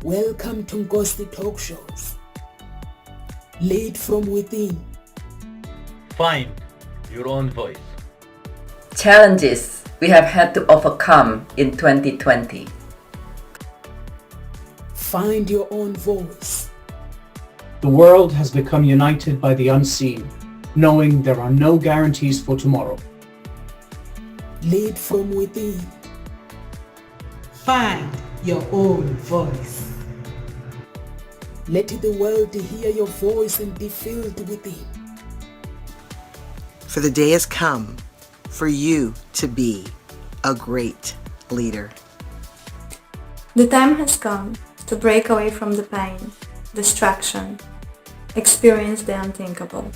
Welcome to Ngozi Talk Shows. Lead from within. Find your own voice. Challenges we have had to overcome in 2020. Find your own voice. The world has become united by the unseen, knowing there are no guarantees for tomorrow. Lead from within. Find your own voice. Let the world hear your voice and be filled within. For the day has come for you to be a great leader. The time has come to break away from the pain, distraction, experience the unthinkable.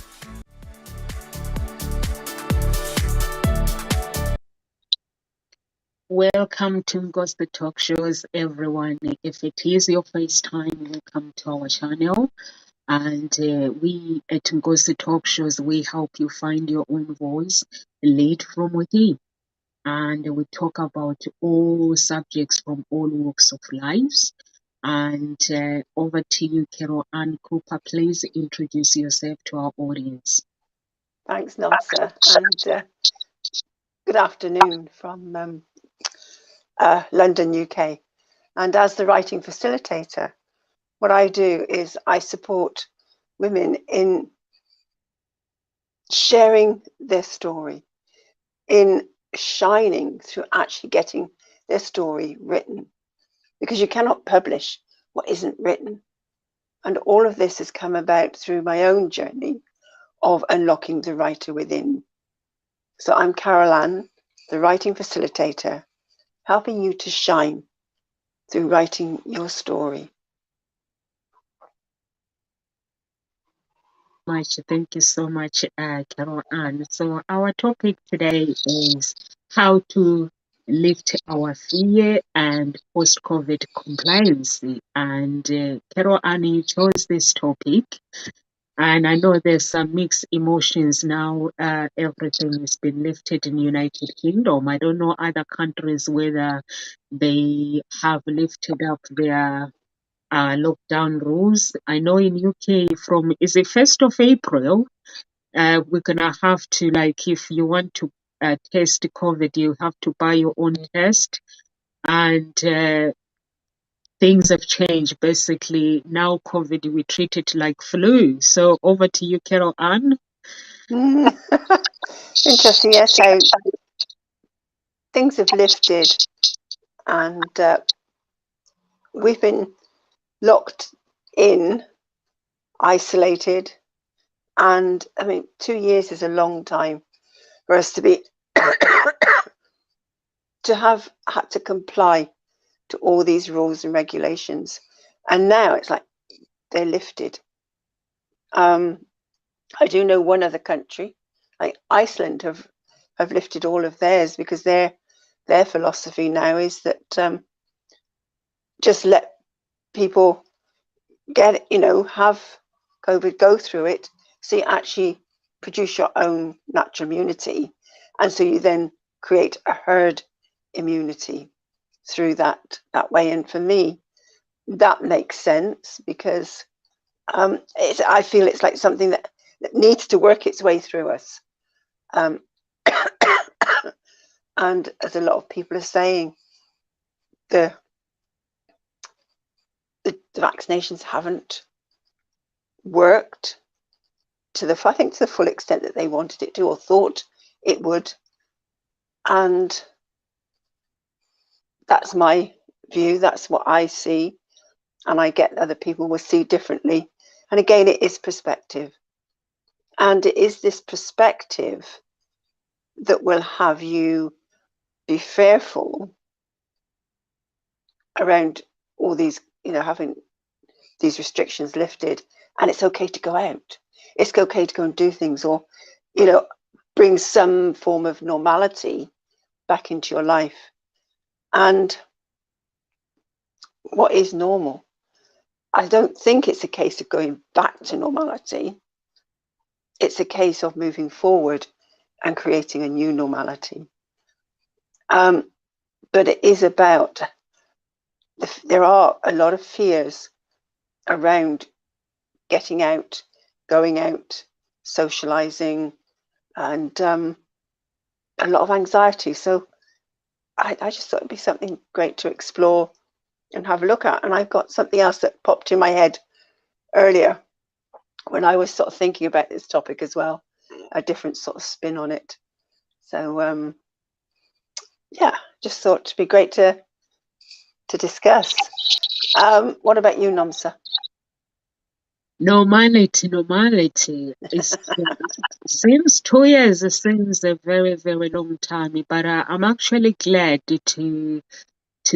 Welcome to Ngozi Talk Shows, everyone. If it is your first time, welcome to our channel. And we at Ngozi Talk Shows, we help you find your own voice, lead from within. And we talk about all subjects from all walks of life. And over to you, Carol Ann Cooper. Please introduce yourself to our audience. Thanks, Nelsa, and good afternoon from London, UK. And as the writing facilitator, what I do is I support women in sharing their story, in shining through actually getting their story written, because you cannot publish what isn't written. And all of this has come about through my own journey of unlocking the writer within. So I'm Carol Ann, the writing facilitator, helping you to shine through writing your story. Thank you so much, Carol Ann. So our topic today is how to lift our fear and post-COVID compliance. And Carol Ann, you chose this topic. And I know there's some mixed emotions now. Everything has been lifted in United Kingdom. I don't know other countries whether they have lifted up their lockdown rules. I know in UK is it 1st of April, we're gonna have to, like, if you want to test COVID, you have to buy your own test. And things have changed. Basically, now COVID, we treat it like flu. So over to you, Carol Ann. Interesting, yes, how things have lifted and we've been locked in, isolated, and I mean 2 years is a long time for us to be to have had to comply to all these rules and regulations, and now it's like they're lifted. I do know one other country, like Iceland, have lifted all of theirs, because their philosophy now is that just let people get, have COVID, go through it, so you actually produce your own natural immunity, and so you then create a herd immunity through that way. And for me, that makes sense, because I feel it's like something that needs to work its way through us. And as a lot of people are saying, the vaccinations haven't worked to the full extent that they wanted it to, or thought it would. And that's my view, that's what I see, and I get other people will see differently. And again, it is perspective, and it is this perspective that will have you be fearful around all these, having these restrictions lifted. And it's okay to go out, it's okay to go and do things, or bring some form of normality back into your life. And what is normal? I don't think it's a case of going back to normality. It's a case of moving forward and creating a new normality. But it is about there are a lot of fears around getting out, going out, socializing, and a lot of anxiety. So I just thought it'd be something great to explore and have a look at. And I've got something else that popped in my head earlier when I was sort of thinking about this topic as well, a different sort of spin on it. So yeah, just thought it'd be great to discuss. What about you, Nomsa? Normality. It seems 2 years seems a very, very long time, but I'm actually glad to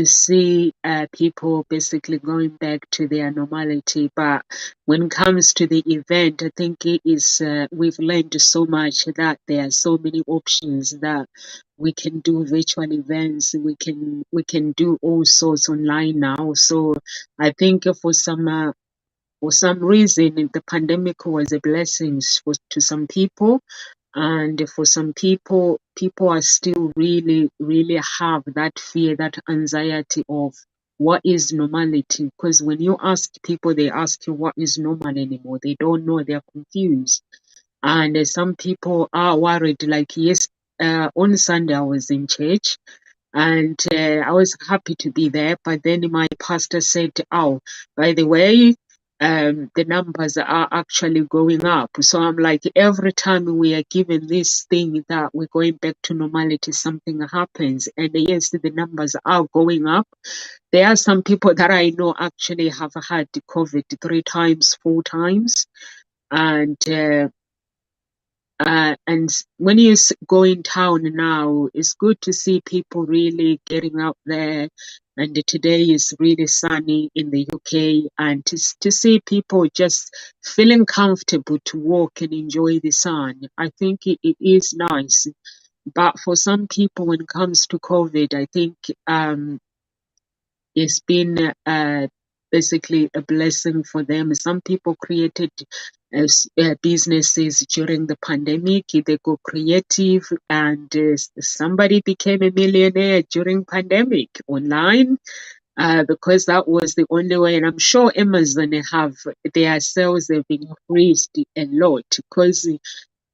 see people basically going back to their normality. But when it comes to the event, I think it is we've learned so much that there are so many options that we can do virtual events. We can do all sorts online now. So I think for some reason, the pandemic was a blessing to some people, and for some people are still really have that fear, that anxiety of what is normality. Because when you ask people, they ask you what is normal anymore. They don't know, they're confused. And some people are worried, like yes, on Sunday I was in church, and I was happy to be there, but then my pastor said, oh, by the way, the numbers are actually going up. So I'm like, every time we are given this thing that we're going back to normality, something happens. And yes, the numbers are going up. There are some people that I know actually have had COVID 3 times, 4 times. And when you go in town now, it's good to see people really getting out there. And today is really sunny in the UK, and to see people just feeling comfortable to walk and enjoy the sun. I think it is nice. But for some people, when it comes to COVID, I think it's been basically a blessing for them. Some people created businesses during the pandemic. They go creative, and somebody became a millionaire during pandemic online. Because that was the only way, and I'm sure Amazon have their sales have increased a lot, because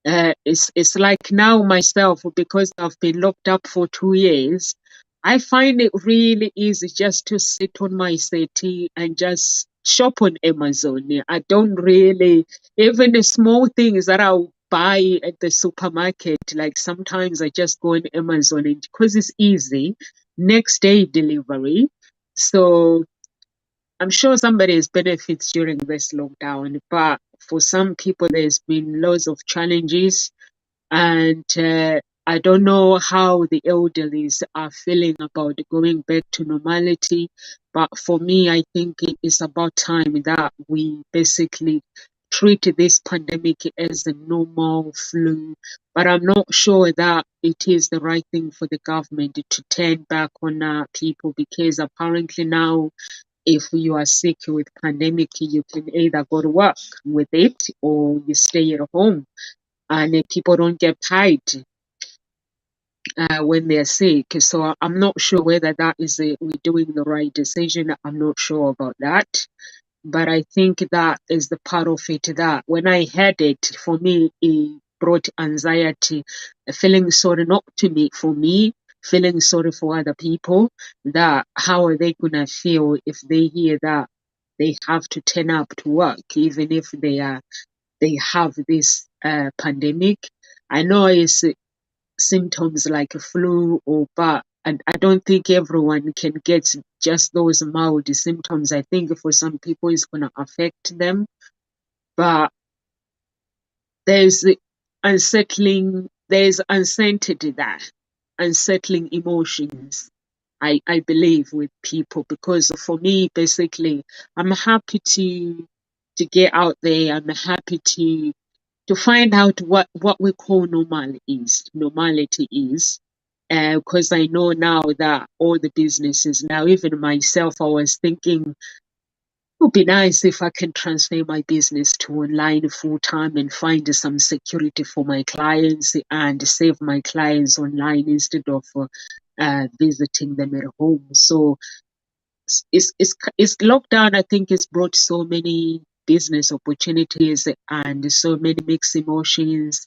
it's like now myself, because I've been locked up for 2 years, I find it really easy just to sit on my settee and just shop on Amazon. I don't really, even the small things that I'll buy at the supermarket, like sometimes I just go on Amazon, and because it's easy, next day delivery. So I'm sure somebody has benefits during this lockdown, but for some people, there's been lots of challenges, and I don't know how the elderlies are feeling about going back to normality. But for me, I think it is about time that we basically treat this pandemic as a normal flu. But I'm not sure that it is the right thing for the government to turn back on people, because apparently now, if you are sick with pandemic, you can either go to work with it or you stay at home, and people don't get paid when they're sick. So I'm not sure whether that is we're doing the right decision. I'm not sure about that. But I think that is the part of it that when I had it, for me, it brought anxiety, feeling sorry, not to me, for me, feeling sorry for other people, that how are they going to feel if they hear that they have to turn up to work, even if they have this pandemic. I know it's symptoms like a flu, but I don't think everyone can get just those mild symptoms. I think for some people it's going to affect them, but there's uncertainty there, unsettling emotions, I believe, with people. Because for me, basically, I'm happy to get out there. I'm happy to find out what we call normality is, because I know now that all the businesses now, even myself, I was thinking it would be nice if I can transfer my business to online full time and find some security for my clients and save my clients online instead of visiting them at home. So it's lockdown. I think it's brought so many business opportunities and so many mixed emotions.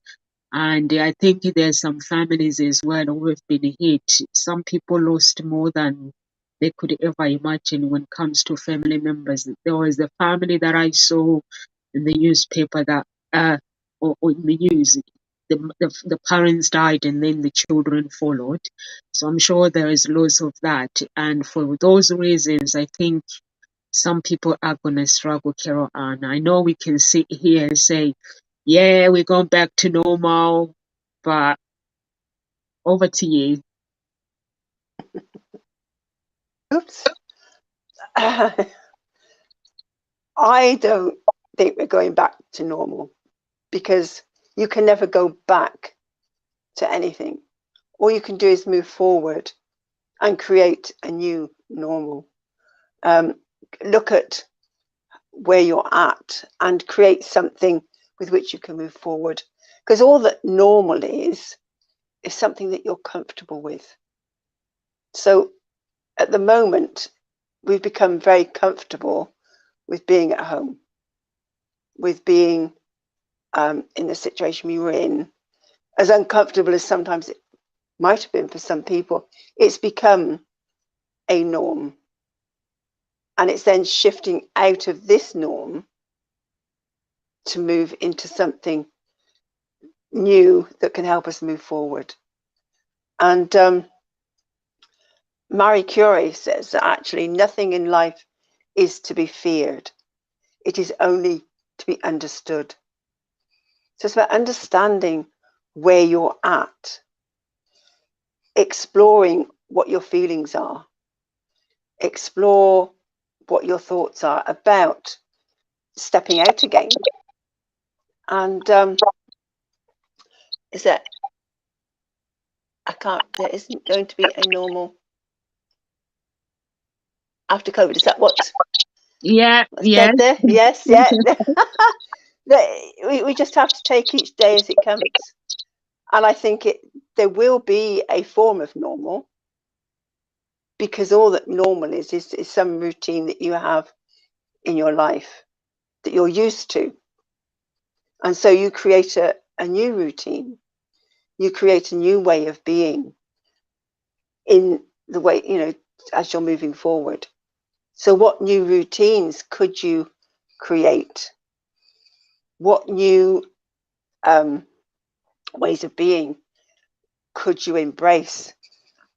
And I think there's some families as well who have been hit. Some people lost more than they could ever imagine when it comes to family members. There was a family that I saw in the newspaper that, or in the news, the parents died and then the children followed. So I'm sure there is lots of that. And for those reasons, I think some people are going to struggle, Carol Ann. I know we can sit here and say, yeah, we're going back to normal, but over to you. Oops. I don't think we're going back to normal, because you can never go back to anything. All you can do is move forward and create a new normal. Look at where you're at and create something with which you can move forward, because all that normal is something that you're comfortable with. So at the moment, we've become very comfortable with being at home, with being in the situation we were in. As uncomfortable as sometimes it might have been for some people, it's become a norm. And it's then shifting out of this norm to move into something new that can help us move forward. And Marie Curie says that actually nothing in life is to be feared. It is only to be understood. So it's about understanding where you're at, exploring what your feelings are, explore what your thoughts are about stepping out again. And is that there isn't going to be a normal after COVID. Is that what's Yeah, said there? Yes, yeah. We just have to take each day as it comes. And I think there will be a form of normal, because all that normal is some routine that you have in your life that you're used to. And so you create a new routine. You create a new way of being in the way, as you're moving forward. So what new routines could you create? What new ways of being could you embrace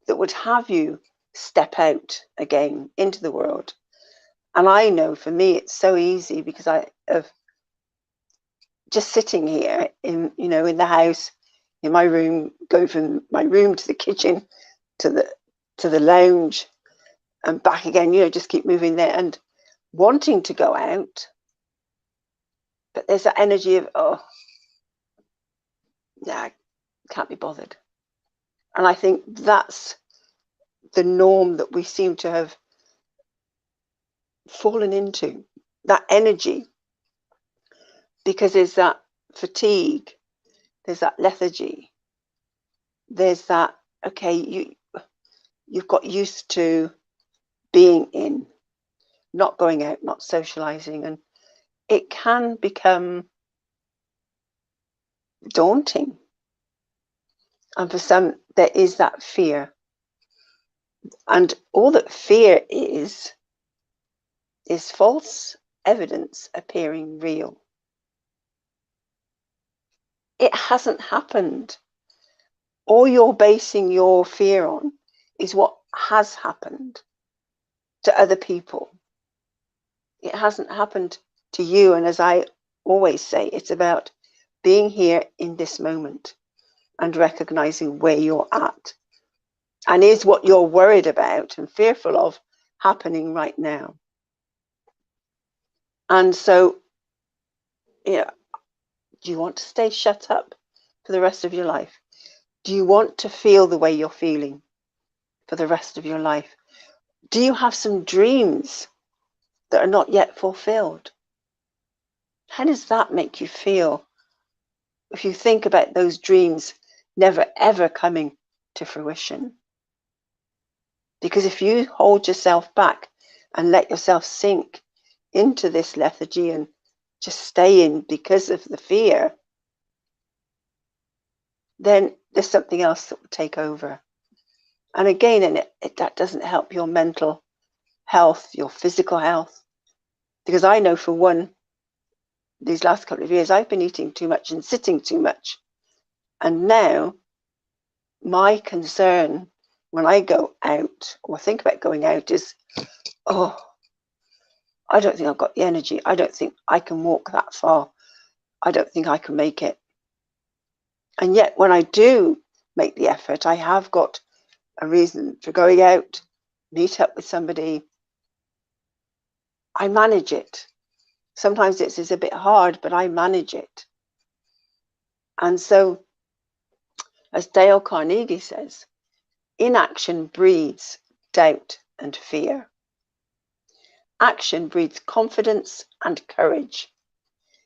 that would have you step out again into the world? And I know for me it's so easy, because I have just sitting here in the house, in my room, going from my room to the kitchen to the lounge and back again, just keep moving there and wanting to go out. But there's that energy of, oh, no, I can't be bothered. And I think that's the norm that we seem to have fallen into, that energy, because there's that fatigue, there's that lethargy, there's that, okay, you've got used to being in, not going out, not socializing, and it can become daunting. And for some, there is that fear. And all that fear is false evidence appearing real. It hasn't happened. All you're basing your fear on is what has happened to other people. It hasn't happened to you. And as I always say, it's about being here in this moment and recognizing where you're at. And is what you're worried about and fearful of happening right now? And so, do you want to stay shut up for the rest of your life? Do you want to feel the way you're feeling for the rest of your life? Do you have some dreams that are not yet fulfilled? How does that make you feel if you think about those dreams never ever coming to fruition? Because if you hold yourself back and let yourself sink into this lethargy and just stay in because of the fear, then there's something else that will take over. And again, that doesn't help your mental health, your physical health. Because I know for one, these last couple of years, I've been eating too much and sitting too much. And now my concern when I go out or think about going out is, oh, I don't think I've got the energy. I don't think I can walk that far. I don't think I can make it. And yet when I do make the effort, I have got a reason for going out, meet up with somebody. I manage it. Sometimes it's a bit hard, but I manage it. And so, as Dale Carnegie says, inaction breeds doubt and fear. Action breeds confidence and courage.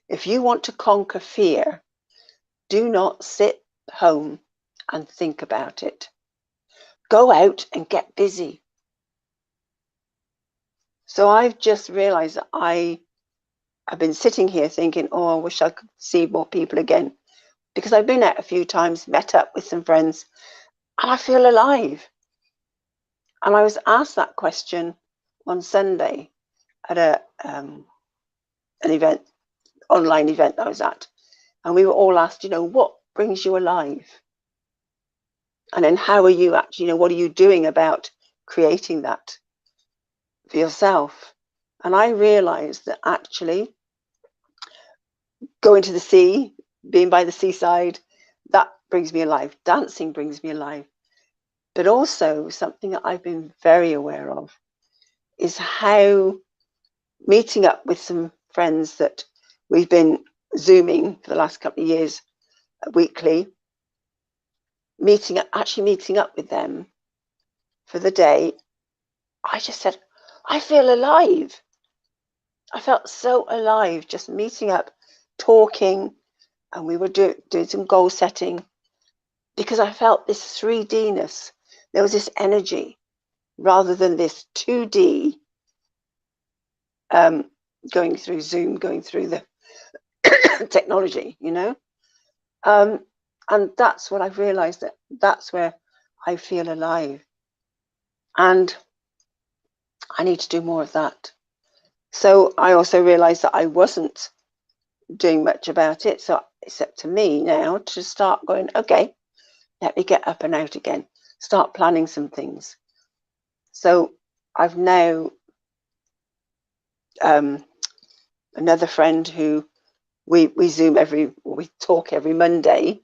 If you want to conquer fear, do not sit home and think about it. Go out and get busy. So I've just realized that I've been sitting here thinking, oh, I wish I could see more people again, because I've been out a few times, met up with some friends, and I feel alive. And I was asked that question on Sunday at an event, online event I was at, and we were all asked, what brings you alive? And then how are you actually, what are you doing about creating that for yourself? And I realized that actually going to the sea, being by the seaside, that brings me alive. Dancing brings me alive. But also something that I've been very aware of is how meeting up with some friends that we've been Zooming for the last couple of years weekly, actually meeting up with them for the day, I just said, I feel alive. I felt so alive just meeting up, talking, and we were doing some goal setting, because I felt this 3D-ness. There was this energy rather than this 2D going through Zoom, going through the technology, and that's what I've realized, that's where I feel alive, and I need to do more of that. So I also realized that I wasn't doing much about it, so it's up to me now to start going, okay, let me get up and out again, start planning some things. So I've now another friend who we Zoom we talk every Monday,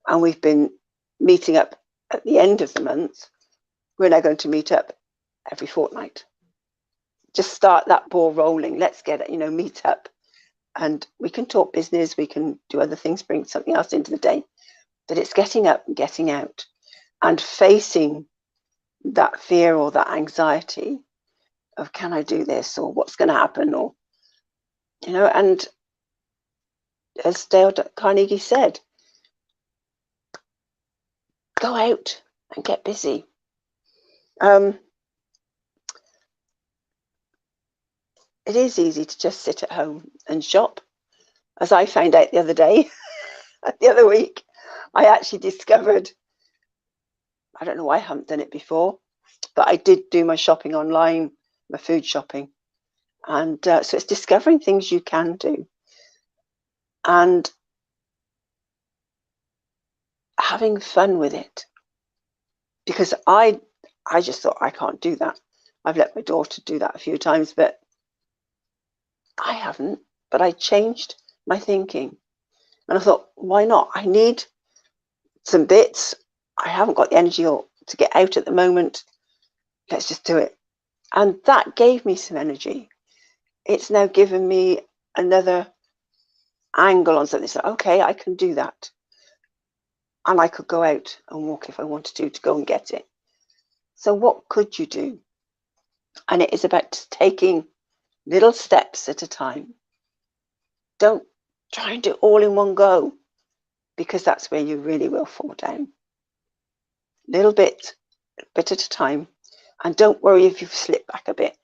and we've been meeting up at the end of the month. We're now going to meet up every fortnight. Just start that ball rolling. Let's get it, meet up, and we can talk business, we can do other things, bring something else into the day. But it's getting up and getting out and facing that fear or that anxiety of, can I do this, or what's going to happen, or and as Dale Carnegie said, go out and get busy. It is easy to just sit at home and shop. As I found out the other day, the other week, I actually discovered, I don't know why I haven't done it before, but I did do my shopping online, my food shopping. And so it's discovering things you can do and having fun with it. Because I just thought, I can't do that. I've let my daughter do that a few times, but I haven't. But I changed my thinking. And I thought, why not? I need some bits. I haven't got the energy to get out at the moment. Let's just do it. And that gave me some energy. It's now given me another angle on something. So, okay, I can do that. And I could go out and walk if I wanted to go and get it. So what could you do? And it is about taking little steps at a time. Don't try and do it all in one go, because that's where you really will fall down. Little bit at a time. And don't worry if you've slipped back a bit.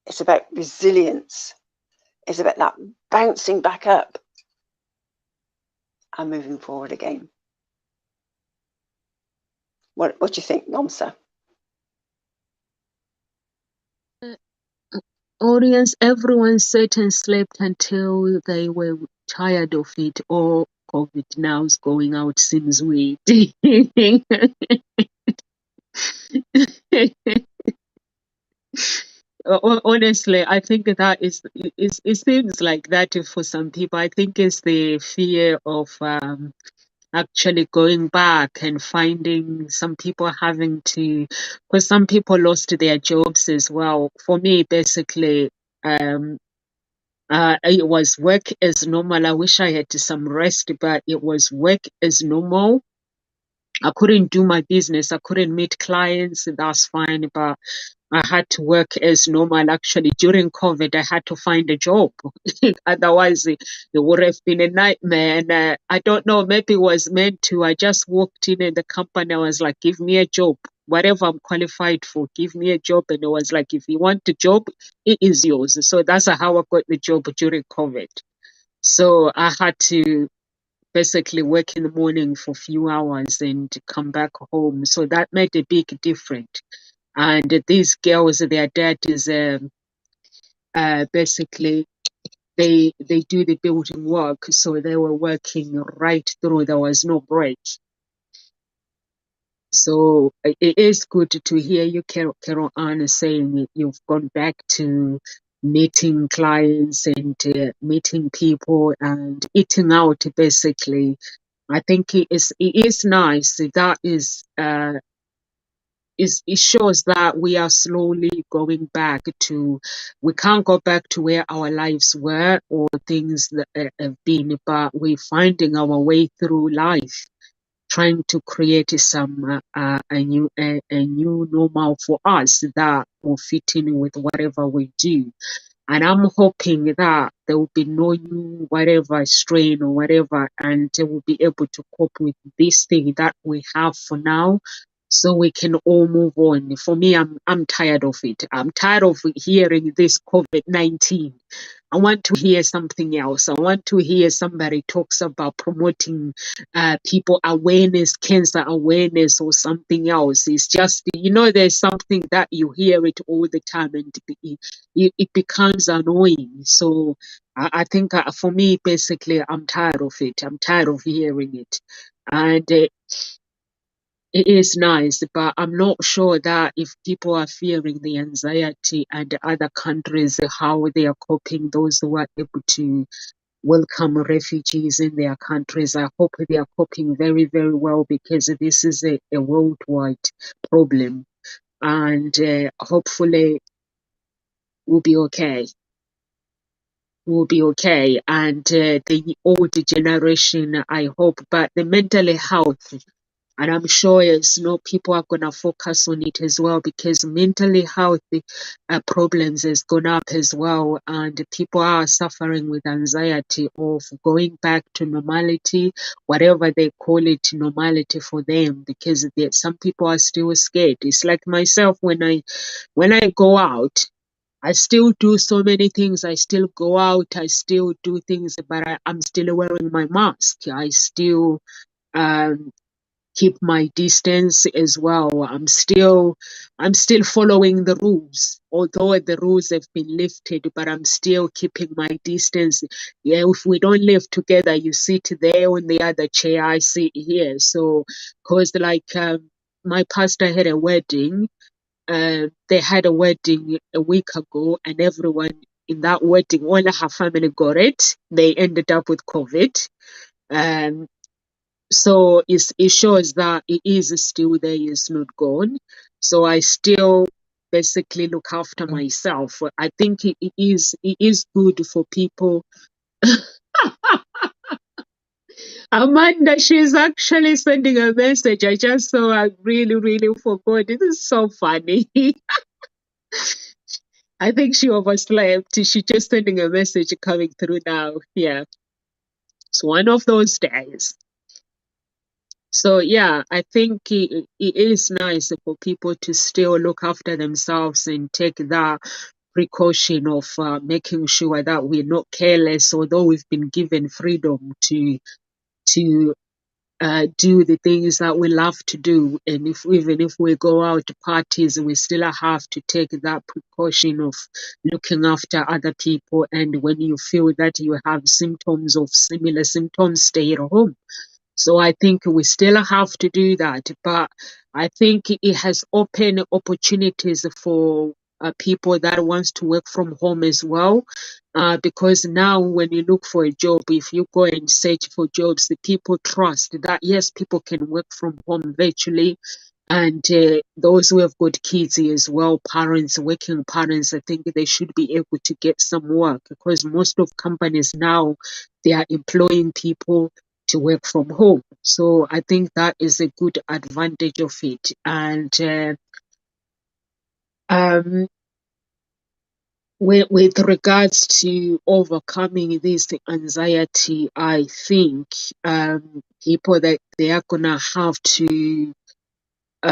It's about resilience. It's about that bouncing back up and moving forward again. What do you think, Nomsa? Audience, everyone sat and slept until they were tired of it. Or COVID now is going out seems weird. Honestly, I think that it seems like that for some people. I think it's the fear of actually going back and finding some people having to, because some people lost their jobs as well. For me, basically, it was work as normal. I wish I had some rest, but it was work as normal. I couldn't do my business. I couldn't meet clients. That's fine, but I had to work as normal. Actually, during COVID, I had to find a job. Otherwise, it would have been a nightmare. And I don't know, maybe it was meant to. I just walked in and the company, I was like, give me a job. Whatever I'm qualified for, give me a job. And it was like, if you want a job, it is yours. So that's how I got the job during COVID. So I had to basically work in the morning for a few hours and come back home. So that made a big difference. And these girls, their dad is basically they do the building work, so they were working right through. There was no break. So it is good to hear you, Carol Ann, saying you've gone back to meeting clients and meeting people and eating out. Basically, I think it is nice. That is. It shows that we are slowly going back to, we can't go back to where our lives were or things that have been, but we're finding our way through life, trying to create a new normal for us that will fit in with whatever we do. And I'm hoping that there will be no new whatever strain or whatever, and we'll be able to cope with this thing that we have for now, so we can all move on. For me, I'm tired of it. I'm tired of hearing this COVID-19. I want to hear something else. I want to hear somebody talks about promoting people awareness, cancer awareness, or something else. It's just, there's something that you hear it all the time, and it becomes annoying. So I think for me, basically, I'm tired of it. I'm tired of hearing it. And it is nice, but I'm not sure that if people are fearing the anxiety and other countries, how they are coping, those who are able to welcome refugees in their countries, I hope they are coping very, very well, because this is a worldwide problem. And hopefully we'll be okay. We'll be okay. And the older generation, I hope, but the mental health, and I'm sure people are going to focus on it as well, because mentally health problems has gone up as well, and people are suffering with anxiety of going back to normality, whatever they call it, normality for them, because some people are still scared. It's like myself, when I go out, I still do so many things. I still go out, I still do things, but I'm still wearing my mask. I still um, keep my distance as well. I'm still following the rules, although the rules have been lifted, but I'm still keeping my distance. Yeah, if we don't live together, you sit there on the other chair, I sit here. So, cause my pastor had a wedding. They had a wedding a week ago, and everyone in that wedding, all her family got it. They ended up with COVID. Um, so it shows that it is still there, it's not gone. So I still basically look after myself. I think it is good for people. Amanda, she's actually sending a message. I just saw, I really, really forgot. This is so funny. I think she overslept. She's just sending a message coming through now. Yeah. It's one of those days. So yeah, I think it is nice for people to still look after themselves and take that precaution of making sure that we're not careless, although we've been given freedom to do the things that we love to do. And even if we go out to parties, we still have to take that precaution of looking after other people. And when you feel that you have symptoms of similar symptoms, stay at home. So I think we still have to do that. But I think it has opened opportunities for people that wants to work from home as well. Because now when you look for a job, if you go and search for jobs, the people trust that yes, people can work from home virtually. And those who have got kids as well, parents, working parents, I think they should be able to get some work, because most of companies now, they are employing people to work from home. So I think that is a good advantage of it. And with regards to overcoming this anxiety, I think people that they are gonna have to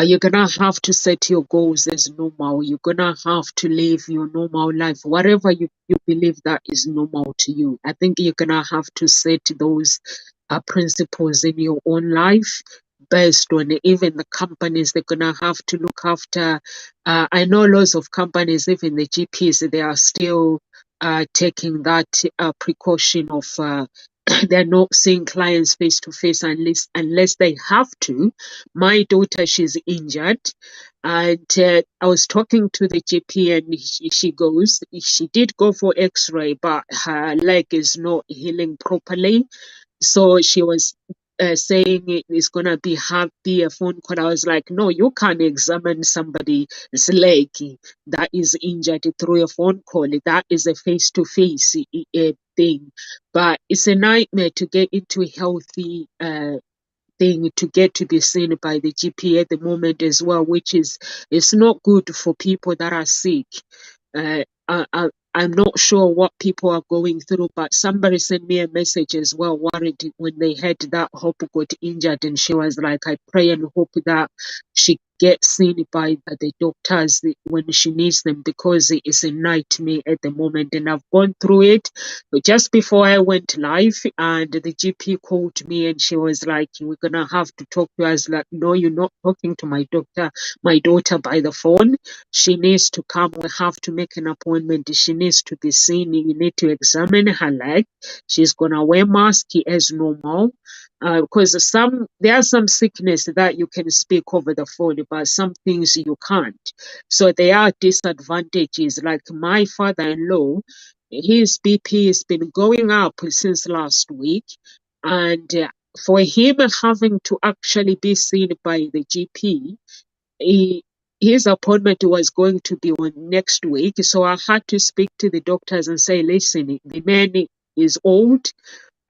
you're gonna have to set your goals as normal. You're gonna have to live your normal life, whatever you believe that is normal to you. I think you're gonna have to set those principles in your own life based on even the companies. They're gonna have to look after. I know lots of companies, even the GPs, they are still taking that precaution of they're not seeing clients face to face unless they have to. My daughter, she's injured, and I was talking to the GP, and she goes, she did go for X-ray, but her leg is not healing properly. So she was saying it's gonna be a phone call. I was like, no, you can't examine somebody's leg that is injured through a phone call. That is a face-to-face thing. But it's a nightmare to get into a healthy thing, to get to be seen by the GP at the moment as well, which is it's not good for people that are sick. I'm not sure what people are going through, but somebody sent me a message as well, worried when they heard that Hope got injured, and she was like, I pray and hope that she gets seen by the doctors when she needs them, because it is a nightmare at the moment. And I've gone through it. But just before I went live, and the GP called me, and she was like, we're gonna have to talk to us. Like, no, you're not talking to my daughter by the phone. She needs to come. We have to make an appointment. She needs to be seen. You need to examine her leg. She's gonna wear mask as normal. Because there are some sickness that you can speak over the phone, but some things you can't. So there are disadvantages. Like my father-in-law, his BP has been going up since last week, and for him having to actually be seen by the GP, his appointment was going to be on next week. So I had to speak to the doctors and say, listen, the man is old,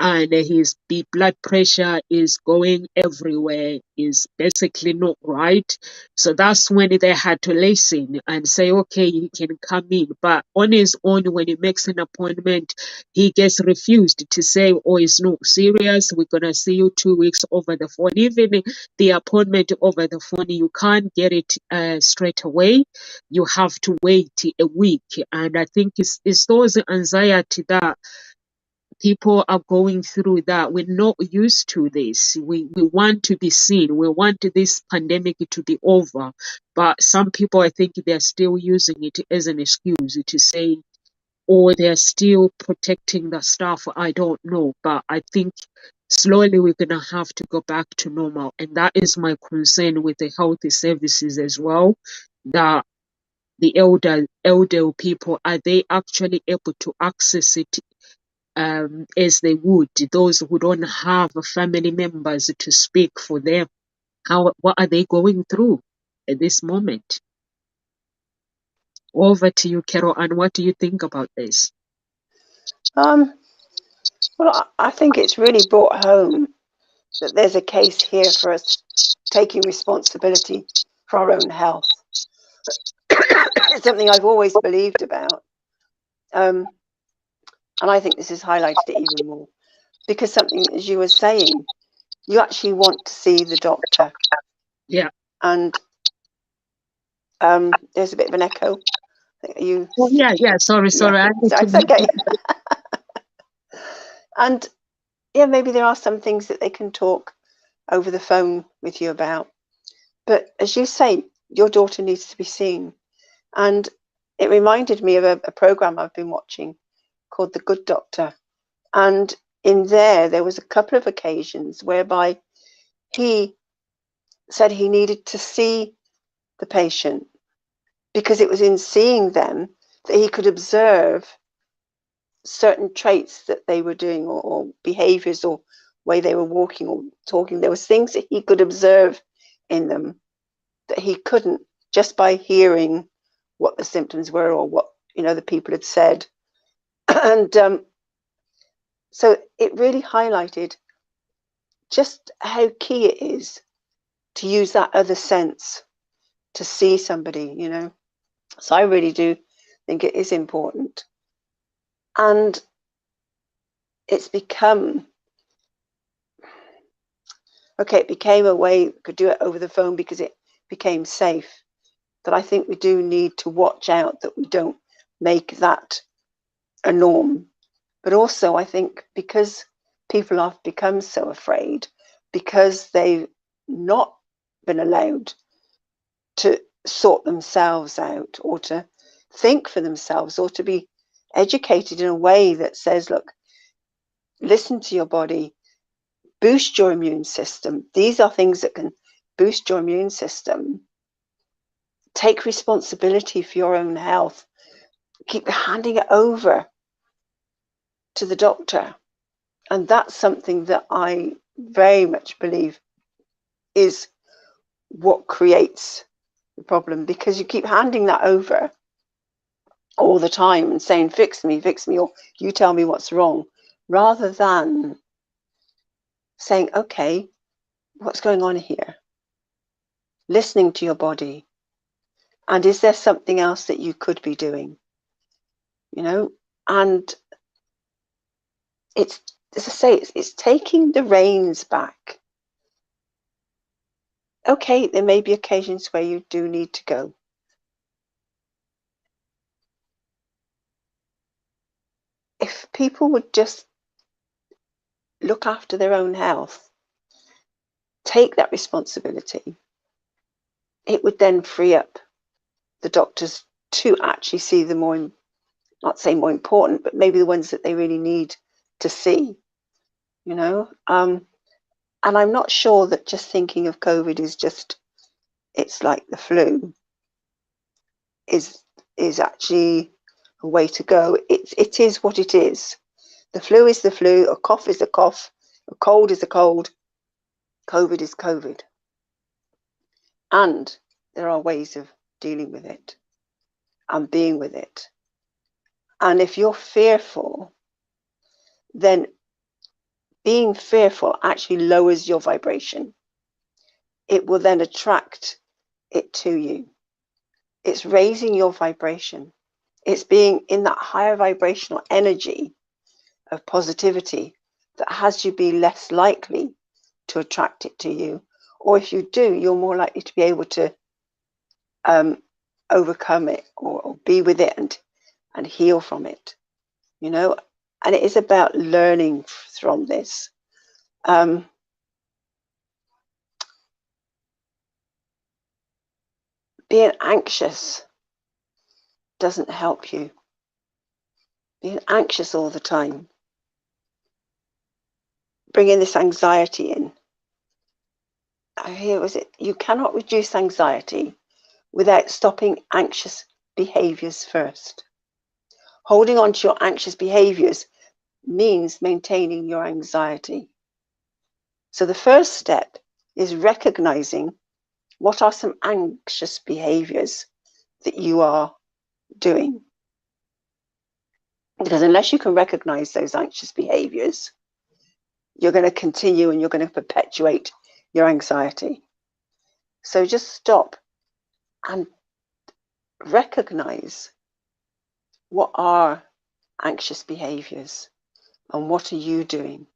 and his blood pressure is going everywhere, is basically not right. So that's when they had to listen and say, okay, he can come in. But on his own, when he makes an appointment, he gets refused to say, oh, it's not serious, we're going to see you 2 weeks over the phone. Even the appointment over the phone, you can't get it straight away. You have to wait a week. And I think it's those anxiety that people are going through, that we're not used to this. We want to be seen. We want this pandemic to be over. But some people, I think they're still using it as an excuse to say, or they're still protecting the staff. I don't know. But I think slowly we're going to have to go back to normal. And that is my concern with the health services as well, that the elder people, are they actually able to access it as they would, those who don't have family members to speak for them? What are they going through at this moment? Over to you, Carol, and what do you think about this? Well, I think it's really brought home that there's a case here for us taking responsibility for our own health. It's something I've always believed about. And I think this has highlighted it even more, because something, as you were saying, you actually want to see the doctor. Yeah. And there's a bit of an echo. You, Oh, yeah. Sorry. yeah, I need so to it's okay. And yeah, maybe there are some things that they can talk over the phone with you about. But as you say, your daughter needs to be seen. And it reminded me of a program I've been watching called The Good Doctor. And in there was a couple of occasions whereby he said he needed to see the patient because it was in seeing them that he could observe certain traits that they were doing or behaviors or way they were walking or talking. There was things that he could observe in them that he couldn't just by hearing what the symptoms were or what the people had said. And so it really highlighted just how key it is to use that other sense to see somebody. So I really do think it is important. And it's become okay, it became a way we could do it over the phone because it became safe. But I think we do need to watch out that we don't make that a norm. But also, I think because people have become so afraid, because they've not been allowed to sort themselves out or to think for themselves or to be educated in a way that says, look, listen to your body, boost your immune system. These are things that can boost your immune system. Take responsibility for your own health. Keep handing it over to the doctor. And that's something that I very much believe is what creates the problem, because you keep handing that over all the time and saying, fix me, or you tell me what's wrong, rather than saying, okay, what's going on here? Listening to your body. And is there something else that you could be doing? And it's, as I say, it's taking the reins back. Okay, there may be occasions where you do need to go. If people would just look after their own health, take that responsibility, it would then free up the doctors to actually see the more, not say more important, but maybe the ones that they really need to see, and I'm not sure that just thinking of COVID is just, it's like the flu is actually a way to go. It is what it is. The flu is the flu, a cough is a cough, a cold is a cold, COVID is COVID. And there are ways of dealing with it and being with it. And if you're fearful, then being fearful actually lowers your vibration. It will then attract it to you. It's raising your vibration. It's being in that higher vibrational energy of positivity that has you be less likely to attract it to you. Or if you do, you're more likely to be able to overcome it or be with it and heal from it, and it is about learning from this. Being anxious doesn't help you. Being anxious all the time, bringing this anxiety in. Here was it. You cannot reduce anxiety without stopping anxious behaviors first. Holding on to your anxious behaviors means maintaining your anxiety. So the first step is recognizing what are some anxious behaviors that you are doing. Because unless you can recognize those anxious behaviors, you're going to continue and you're going to perpetuate your anxiety. So just stop and recognize what are anxious behaviors and what are you doing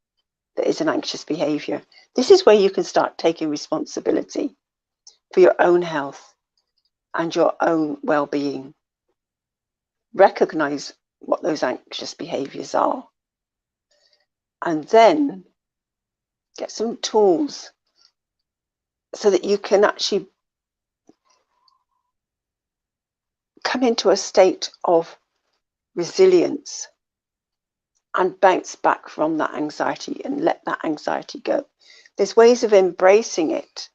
that is an anxious behavior. This is where you can start taking responsibility for your own health and your own well-being. recognize what those anxious behaviors are, and then get some tools so that you can actually come into a state of resilience and bounce back from that anxiety and let that anxiety go. There's ways of embracing it,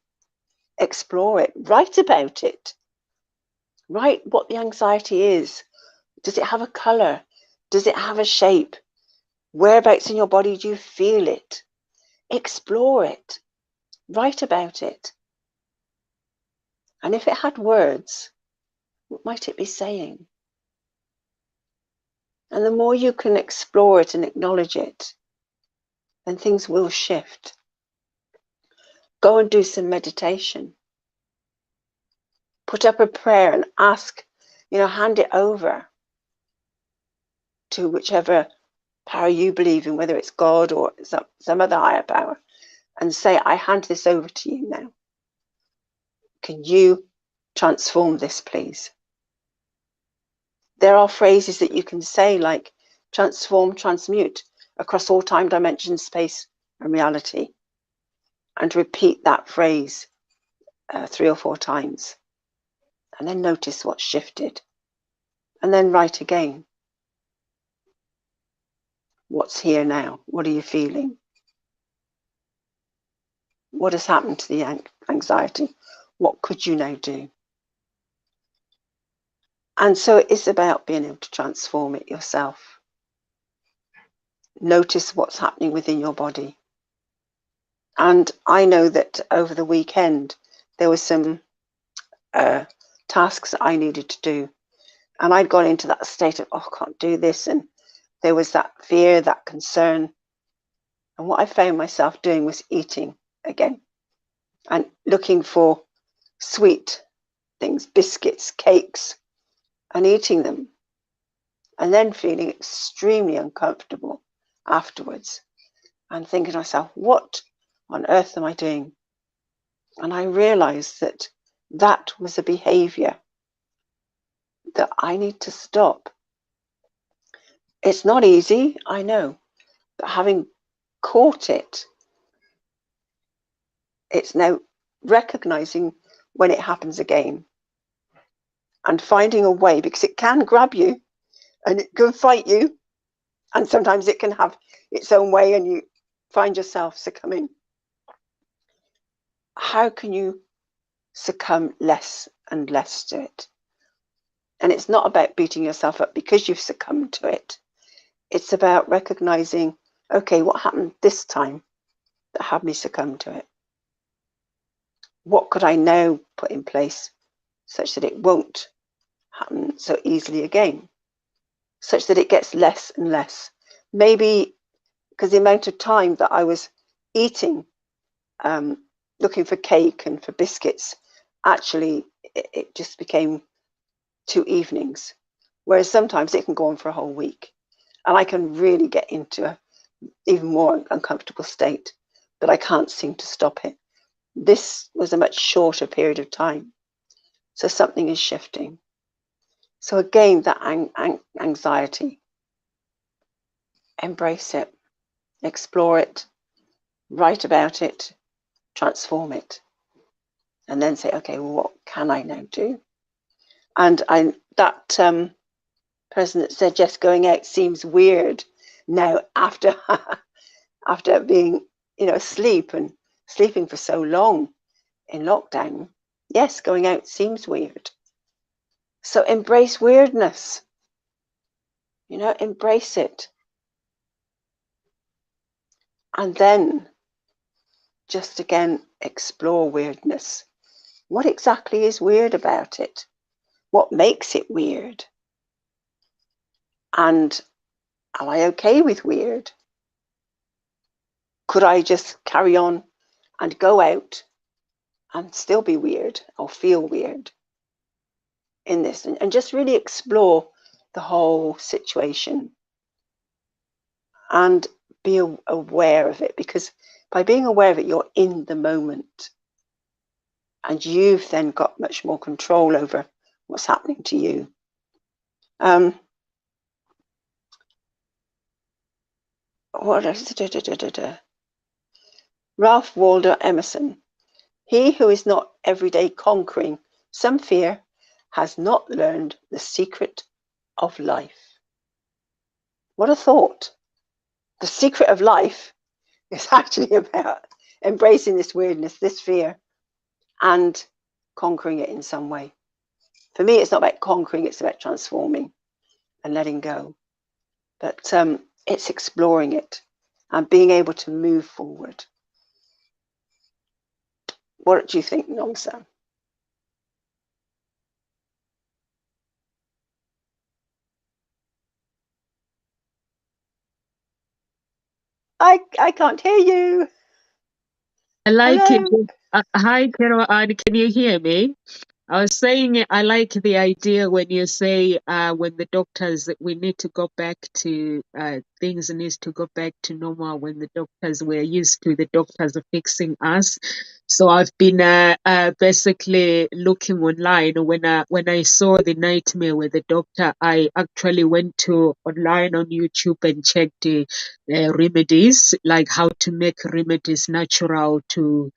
explore it, write about it, write what the anxiety is. Does it have a color? Does it have a shape? Whereabouts in your body do you feel it? Explore it, write about it. And if it had words, what might it be saying? And the more you can explore it and acknowledge it, then things will shift. Go and do some meditation. Put up a prayer and ask, hand it over to whichever power you believe in, whether it's God or some other higher power, and say, I hand this over to you now. Can you transform this, please? There are phrases that you can say like transform, transmute across all time, dimension, space, and reality. And repeat that phrase 3 or 4 times. And then notice what's shifted. And then write again. What's here now? What are you feeling? What has happened to the anxiety? What could you now do? And so it's about being able to transform it yourself. Notice what's happening within your body. And I know that over the weekend, there were some tasks that I needed to do. And I'd gone into that state of, I can't do this. And there was that fear, that concern. And what I found myself doing was eating again and looking for sweet things, biscuits, cakes, and eating them. And then feeling extremely uncomfortable afterwards and thinking to myself, what on earth am I doing? And I realized that that was a behavior that I need to stop. It's not easy, I know, but having caught it, it's now recognizing when it happens again and finding a way, because it can grab you and it can fight you, and sometimes it can have its own way and you find yourself succumbing. How can you succumb less and less to it? And it's not about beating yourself up because you've succumbed to it. It's about recognizing, okay, what happened this time that had me succumb to it? What could I now put in place such that it won't happen so easily again? Such that it gets less and less. Maybe because the amount of time that I was eating, looking for cake and for biscuits, actually it just became 2 evenings. Whereas sometimes it can go on for a whole week. And I can really get into an even more uncomfortable state, but I can't seem to stop it. This was a much shorter period of time. So something is shifting. So again, that anxiety, embrace it, explore it, write about it, transform it, and then say, okay, well, what can I now do? And that person that said, yes, going out seems weird now after after being, asleep and sleeping for so long in lockdown. Yes, going out seems weird. So embrace weirdness. Embrace it. And then just again, explore weirdness. What exactly is weird about it? What makes it weird? And am I okay with weird? Could I just carry on and go out and still be weird or feel weird in this? And just really explore the whole situation and be aware of it, because by being aware of it, you're in the moment and you've then got much more control over what's happening to you. Ralph Waldo Emerson. He who is not every day conquering some fear has not learned the secret of life. What a thought. The secret of life is actually about embracing this weirdness, this fear, and conquering it in some way. For me, it's not about conquering, it's about transforming and letting go. But it's exploring it and being able to move forward. What do you think, Nongsan? I can't hear you. I like Hello? it. Hi, Carol Ann, can you hear me? I was saying I like the idea when you say when the doctors, we need to go back to things needs to go back to normal when the doctors were used to the doctors fixing us. So I've been basically looking online when I saw the nightmare with the doctor. I actually went to online on YouTube and checked the remedies, like how to make remedies natural to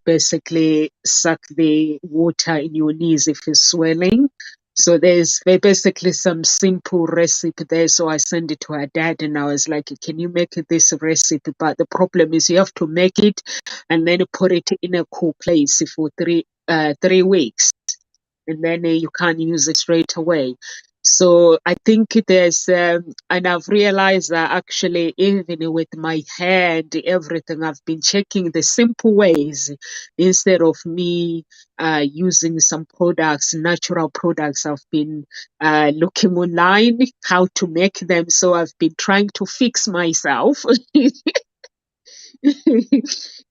basically suck the water in your knees if you're swelling. So there's basically some simple recipe there. So I sent it to her dad and I was like, can you make this recipe? But the problem is you have to make it and then put it in a cool place for 3 weeks. And then you can't use it straight away. So I think there's, and I've realized that actually even with my hand, everything, I've been checking the simple ways instead of me using some products, natural products. I've been looking online how to make them. So I've been trying to fix myself.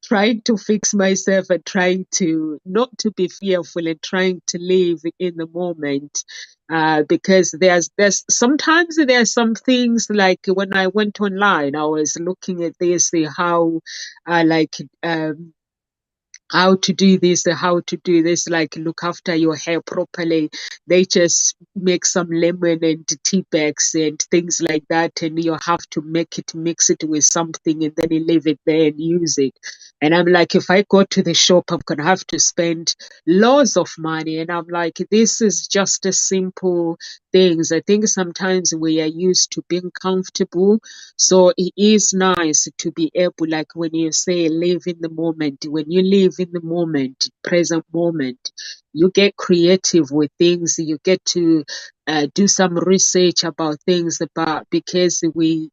Trying to fix myself and trying to not to be fearful and trying to live in the moment, because there's sometimes there's some things like when I went online I was looking at this how like how to do this, like look after your hair properly. They just make some lemon and tea bags and things like that, and you have to mix it with something, and then you leave it there and use it. And I'm like, if I go to the shop, I'm gonna have to spend loads of money. And I'm like, this is just a simple things. I think sometimes we are used to being comfortable, so it is nice to be able, like when you say live in the moment, when you live in the moment, present moment, you get creative with things, you get to do some research about things, about because we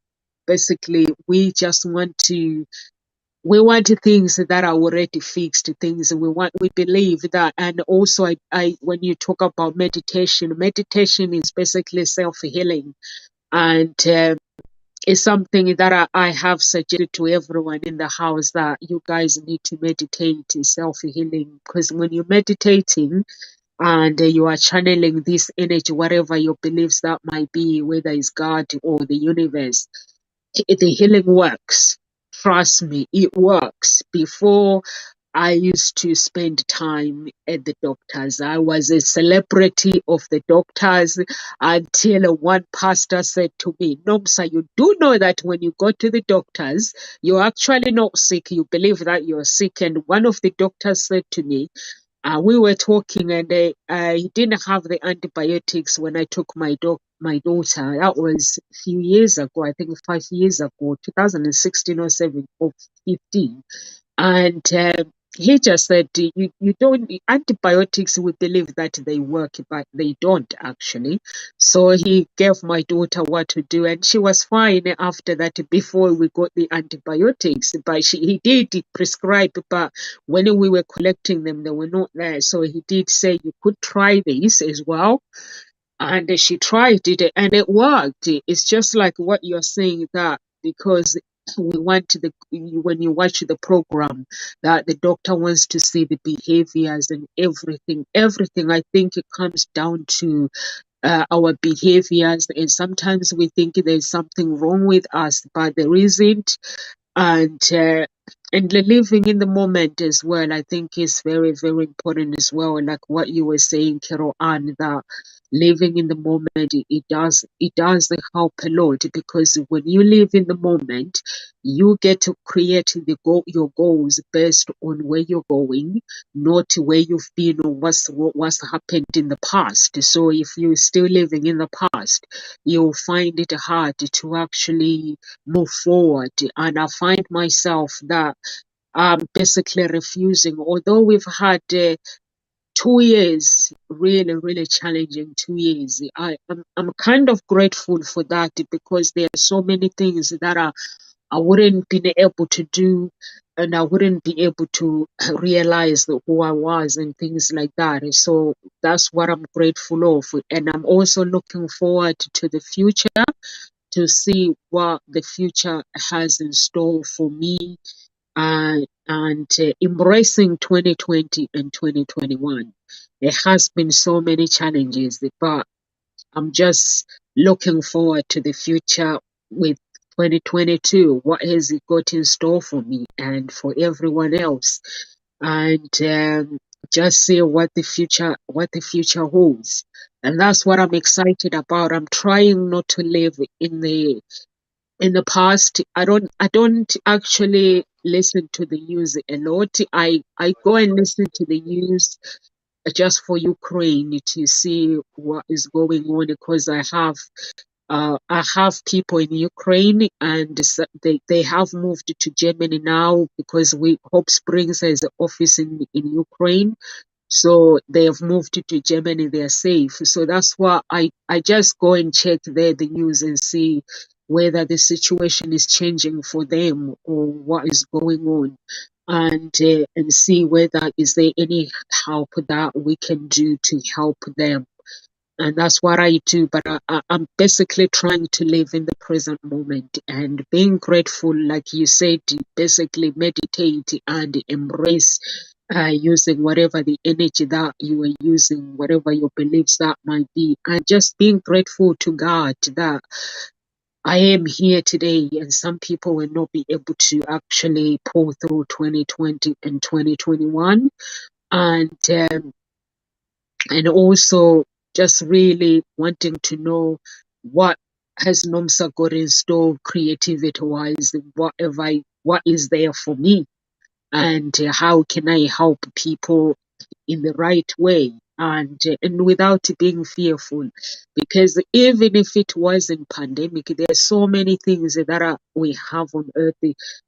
just want to we want things that are already fixed, things we believe that. And also I when you talk about meditation is basically self-healing, and it's something that I have suggested to everyone in the house that you guys need to meditate, self-healing, because when you're meditating and you are channeling this energy, whatever your beliefs that might be, whether it's God or the universe, the healing works. Trust me, it works. Before, I used to spend time at the doctors. I was a celebrity of the doctors until one pastor said to me, Nomsa, you do know that when you go to the doctors, you're actually not sick. You believe that you're sick. And one of the doctors said to me, we were talking, and I didn't have the antibiotics when I took my daughter. That was a few years ago, I think 5 years ago, 2016 or 7 or 15. And he just said, you don't, antibiotics, we believe that they work, but they don't actually. So he gave my daughter what to do, and she was fine after that before we got the antibiotics. But he did prescribe, but when we were collecting them, they were not there. So he did say, you could try this as well. And she tried it and it worked. It's just like what you're saying, that because we want when you watch the program, that the doctor wants to see the behaviors and everything. I think it comes down to our behaviors, and sometimes we think there's something wrong with us, but there isn't. And living in the moment as well, I think is very, very important as well. Like what you were saying, Carol Ann, that living in the moment, it does help a lot, because when you live in the moment, you get to create your goals based on where you're going, not where you've been or what's happened in the past. So if you're still living in the past, you'll find it hard to actually move forward. And I find myself that I'm basically refusing, although we've had 2 years, really, really challenging 2 years. I'm kind of grateful for that, because there are so many things that I wouldn't been able to do, and I wouldn't be able to realize who I was and things like that. And so that's what I'm grateful of. And I'm also looking forward to the future, to see what the future has in store for me, and embracing 2020 and 2021. There has been so many challenges, but I'm just looking forward to the future with 2022. What has it got in store for me and for everyone else? And just see what the future holds. And that's what I'm excited about. I'm trying not to live in the past. I don't actually listen to the news a lot. I go and listen to the news just for Ukraine, to see what is going on, because I have people in Ukraine, and they have moved to Germany now, because Hope Springs has an office in Ukraine. So they have moved to Germany, they're safe. So that's why I just go and check there the news and see whether the situation is changing for them or what is going on, and see whether is there any help that we can do to help them. And that's what I do. But I'm basically trying to live in the present moment and being grateful, like you said, to basically meditate and embrace, using whatever the energy that you are using, whatever your beliefs that might be, and just being grateful to God that I am here today, and some people will not be able to actually pull through 2020 and 2021. And also just really wanting to know what has NOMSA got in store creativity wise, what is there for me, and how can I help people in the right way, and without being fearful, because even if it wasn't pandemic, there are so many things that we have on earth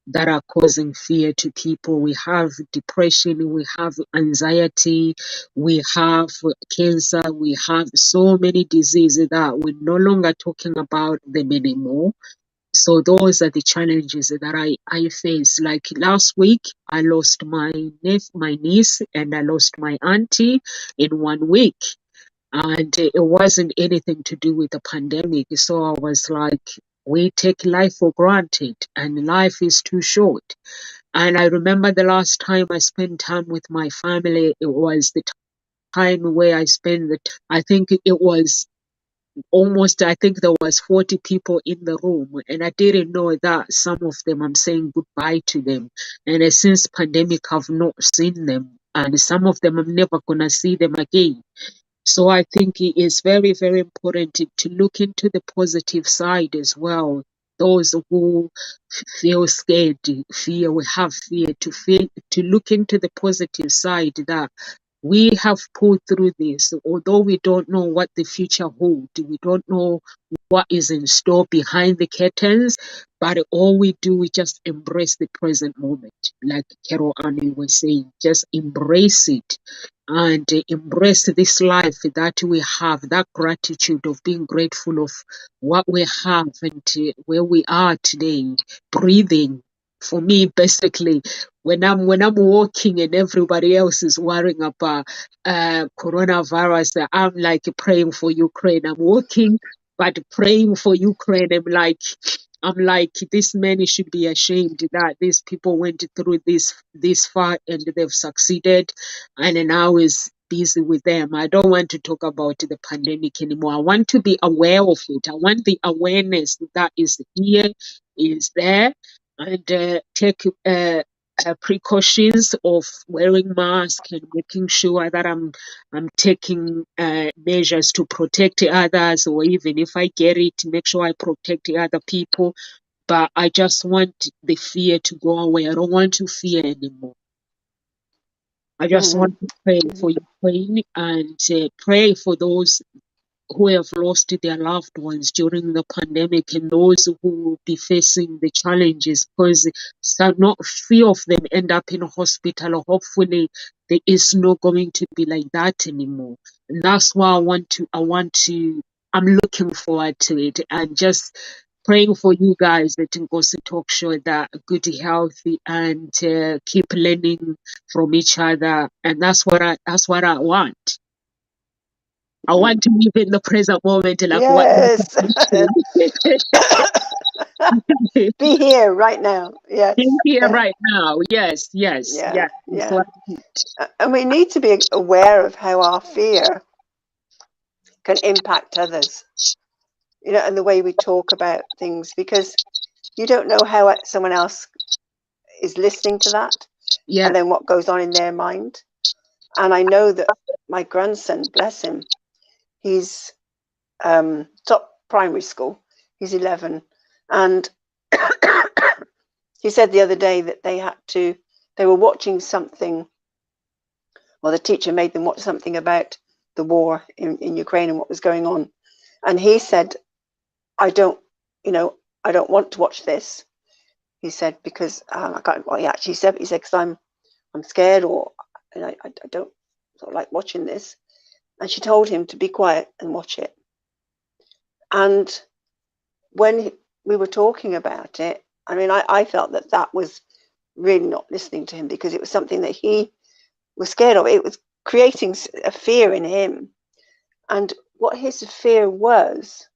that are causing fear to people. We have depression, we have anxiety, we have cancer, we have so many diseases that we're no longer talking about them anymore. So those are the challenges that I face. Like last week, I lost my niece, and I lost my auntie in 1 week. And it wasn't anything to do with the pandemic. So I was like, we take life for granted, and life is too short. And I remember the last time I spent time with my family, it was the time where I think it was almost, I think there was 40 people in the room, and I didn't know that some of them I'm saying goodbye to them, and since pandemic I've not seen them, and some of them I'm never gonna see them again. So I think it is very, very important to look into the positive side as well. Those who feel scared, fear, we have fear, to look into the positive side, that we have pulled through this. Although we don't know what the future holds, we don't know what is in store behind the curtains, but all we do is just embrace the present moment. Like Carol Annie was saying, just embrace it, and embrace this life that we have, that gratitude of being grateful of what we have, and where we are today, breathing. For me, basically, when I'm walking and everybody else is worrying about coronavirus, I'm like praying for Ukraine. I'm walking, but praying for Ukraine. I'm like, this man should be ashamed that these people went through this far and they've succeeded, and now is busy with them. I don't want to talk about the pandemic anymore. I want to be aware of it. I want the awareness that is here, is there, and take precautions of wearing mask and making sure that I'm taking measures to protect others, or even if I get it, make sure I protect other people. But I just want the fear to go away. I don't want to fear anymore. I just want to pray for Ukraine and pray for those who have lost their loved ones during the pandemic, and those who will be facing the challenges, because not few of them end up in a hospital. Hopefully there is not going to be like that anymore. And that's why I'm looking forward to it, and just praying for you guys at Ngozi Talk Show that good healthy and keep learning from each other. And that's what I want. I want to live in the present moment, like what Yes. Be Be here right now. Yes. here Yeah. right now. Yes. Yeah. That's Yeah. what And we need to be aware of how our fear can impact others, you know, and the way we talk about things, because you don't know how someone else is listening to that and then what goes on in their mind. And I know that my grandson, bless him, he's top primary school, he's 11, and he said the other day that they were watching something, well, the teacher made them watch something about the war in Ukraine and what was going on. And he said, I don't want to watch this. He said, because I can't, well, he actually said, because I'm scared, or I don't sort of like watching this. And she told him to be quiet and watch it. And when we were talking about it, I mean, I felt that was really not listening to him, because it was something that he was scared of. It was creating a fear in him. And what his fear was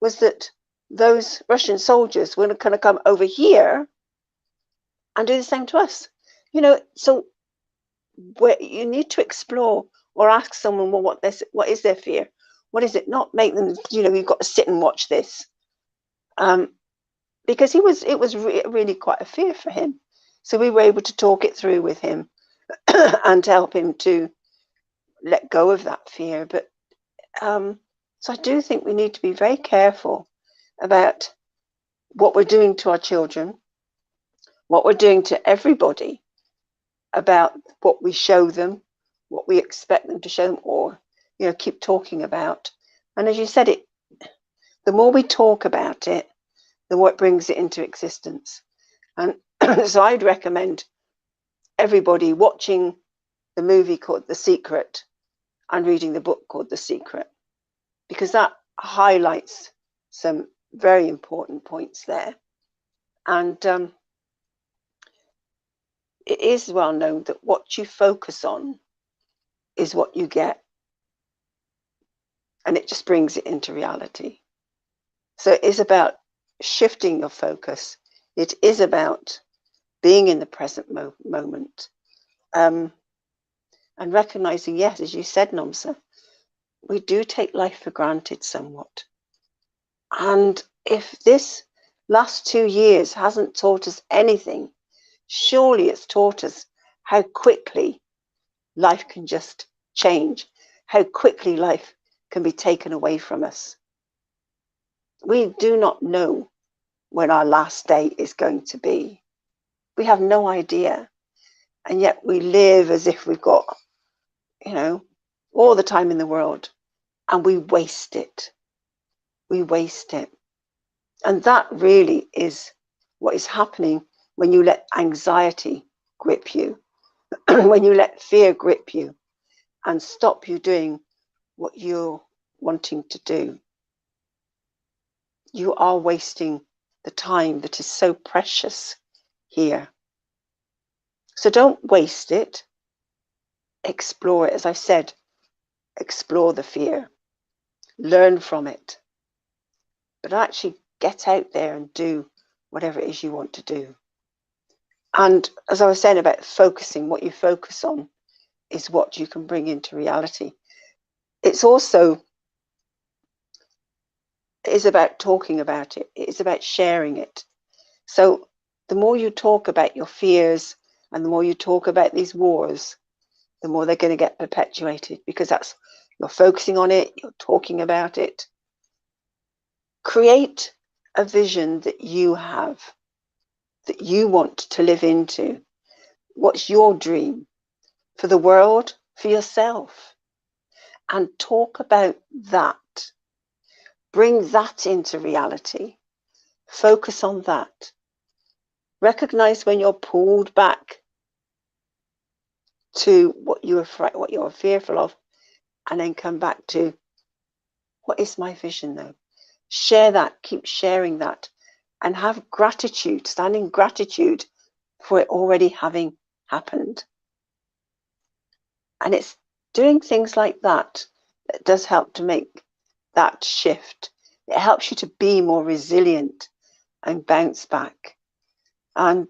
that those Russian soldiers were going to come over here and do the same to us. You know, so where you need to explore or ask someone, well, what is their fear? What is it? Not make them, you know, you've got to sit and watch this. Because it was really quite a fear for him. So we were able to talk it through with him and help him to let go of that fear. But so I do think we need to be very careful about what we're doing to our children, what we're doing to everybody, about what we show them, what we expect them to show them, or, you know, keep talking about. And as you said, the more we talk about it, the more it brings it into existence. And so I'd recommend everybody watching the movie called The Secret and reading the book called The Secret, because that highlights some very important points there. And it is well known that what you focus on is what you get. And it just brings it into reality. So it is about shifting your focus. It is about being in the present moment. And recognizing, yes, as you said, Nomsa, we do take life for granted somewhat. And if this last 2 years hasn't taught us anything, surely it's taught us how quickly life can just change, how quickly life can be taken away from us. We do not know when our last day is going to be. We have no idea. And yet we live as if we've got, you know, all the time in the world, and we waste it. We waste it. And that really is what is happening when you let anxiety grip you, when you let fear grip you and stop you doing what you're wanting to do. You are wasting the time that is so precious here. So don't waste it. Explore it. As I said, explore the fear. Learn from it. But actually get out there and do whatever it is you want to do. And as I was saying about focusing, what you focus on is what you can bring into reality. It's also is about talking about it. It is about sharing it. So the more you talk about your fears, And the more you talk about these wars, the more they're going to get perpetuated, because you're focusing on it, you're talking about it. Create a vision that you have, that you want to live into. What's your dream for the world, for yourself? And talk about that. Bring that into reality. Focus on that. Recognize when you're pulled back to what you're fearful of, and then come back to, what is my vision though? Share that, keep sharing that, and have gratitude, stand in gratitude for it already having happened. And it's doing things like that that does help to make that shift. It helps you to be more resilient and bounce back. And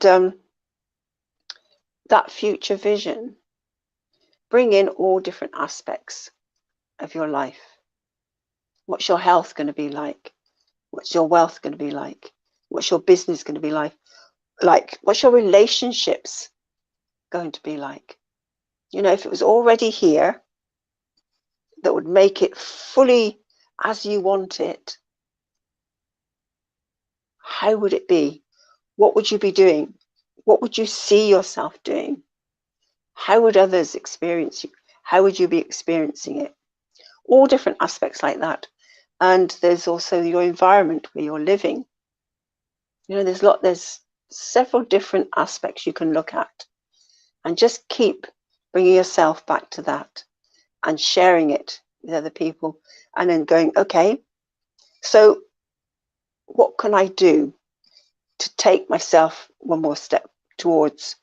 that future vision, bring in all different aspects of your life. What's your health going to be like? What's your wealth going to be like? What's your business going to be like? What's your relationships going to be like? You know, if it was already here, that would make it fully as you want it, how would it be? What would you be doing? What would you see yourself doing? How would others experience you? How would you be experiencing it? All different aspects like that. And there's also your environment where you're living. You know, there's several different aspects you can look at, and just keep bringing yourself back to that and sharing it with other people, and then going, okay, so what can I do to take myself one more step towards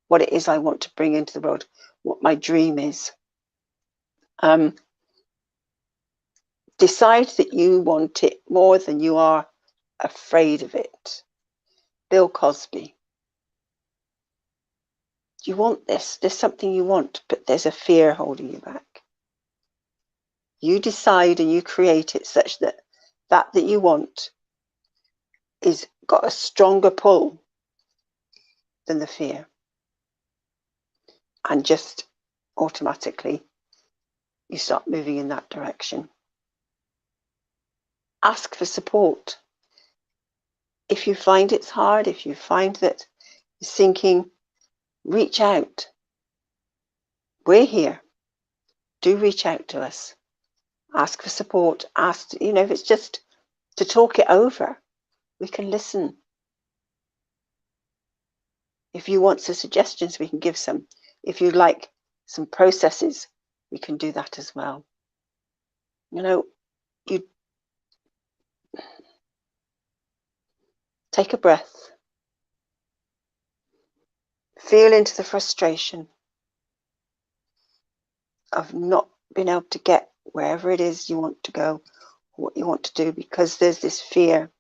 what it is I want to bring into the world, what my dream is. Decide that you want it more than you are afraid of it. Bill Cosby. You want this. There's something you want, but there's a fear holding you back. You decide and you create it such that that you want is got a stronger pull than the fear. And just automatically you start moving in that direction. Ask for support. If you find it's hard, if you find that you're thinking, reach out. We're here. Do reach out to us. Ask for support. Ask, if it's just to talk it over, we can listen. If you want some suggestions, we can give some. If you'd like some processes, we can do that as well. You take a breath. Feel into the frustration of not being able to get wherever it is you want to go, what you want to do, because there's this fear.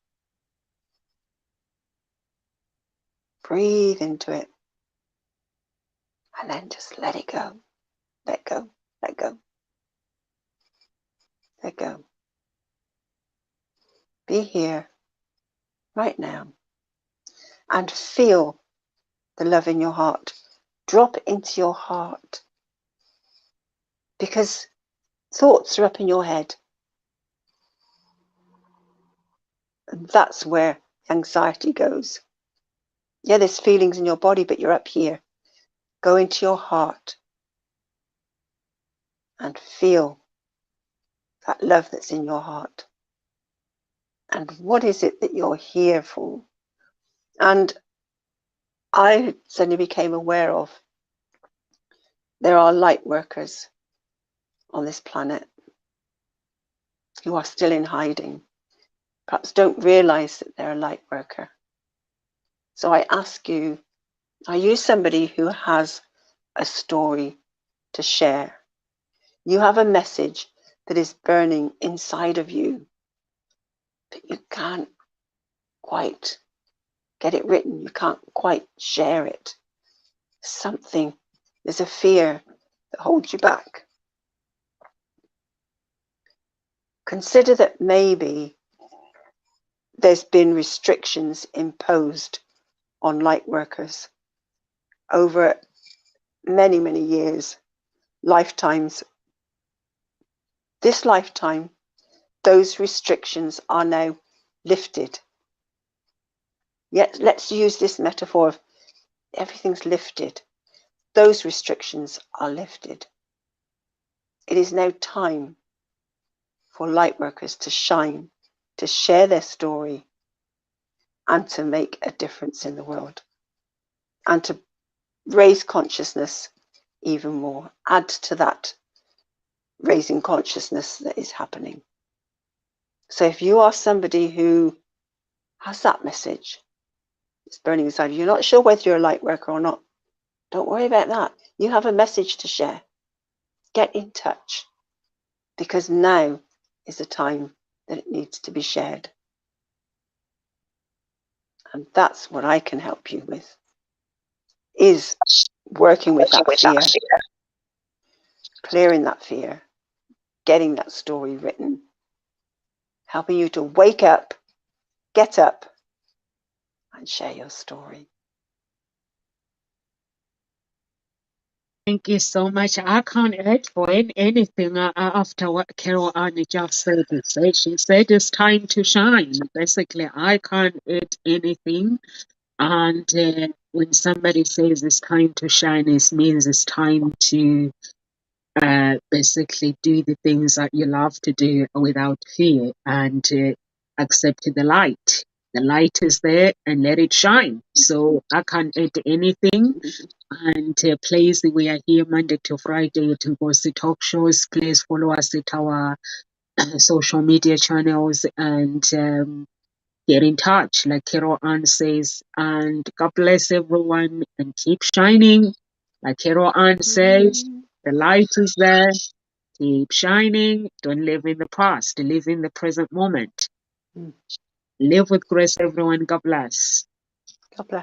Breathe into it. And then just let it go. Let go. Let go. Let go. Be here right now and feel the love in your heart. Drop into your heart, because thoughts are up in your head. And that's where anxiety goes. Yeah, there's feelings in your body, but you're up here. Go into your heart and feel that love that's in your heart. And what is it that you're here for? And I suddenly became aware of there are light workers on this planet who are still in hiding, perhaps don't realize that they're a light worker. So I ask you, are you somebody who has a story to share? You have a message that is burning inside of you, but you can't quite get it written. You can't quite share it. There's a fear that holds you back. Consider that maybe there's been restrictions imposed on light workers. over many, many years, lifetimes. This lifetime, those restrictions are now lifted. Yet, let's use this metaphor of everything's lifted. Those restrictions are lifted. It is now time for light workers to shine, to share their story, and to make a difference in the world, and to raise consciousness even more, add to that raising consciousness that is happening. So if you are somebody who has that message, it's burning inside you, you're not sure whether you're a light worker or not, don't worry about that. You have a message to share. Get in touch, because now is the time that it needs to be shared. And that's what I can help you with, is working with that fear, clearing that fear, getting that story written, helping you to wake up, get up, and share your story. Thank you so much. I can't add for anything after what Carol Ann just said. She said it's time to shine. Basically, I can't add anything. And when somebody says it's time to shine, it means it's time to basically do the things that you love to do without fear, and accept the light. The light is there, and let it shine. So I can't add anything. And please, we are here Monday to Friday at Ngozi Talk Shows. Please follow us at our social media channels, and get in touch, like Carol Ann says. And God bless everyone, and keep shining. Like Carol Ann says, the light is there. Keep shining. Don't live in the past. Live in the present moment. Live with grace, everyone. God bless. God bless.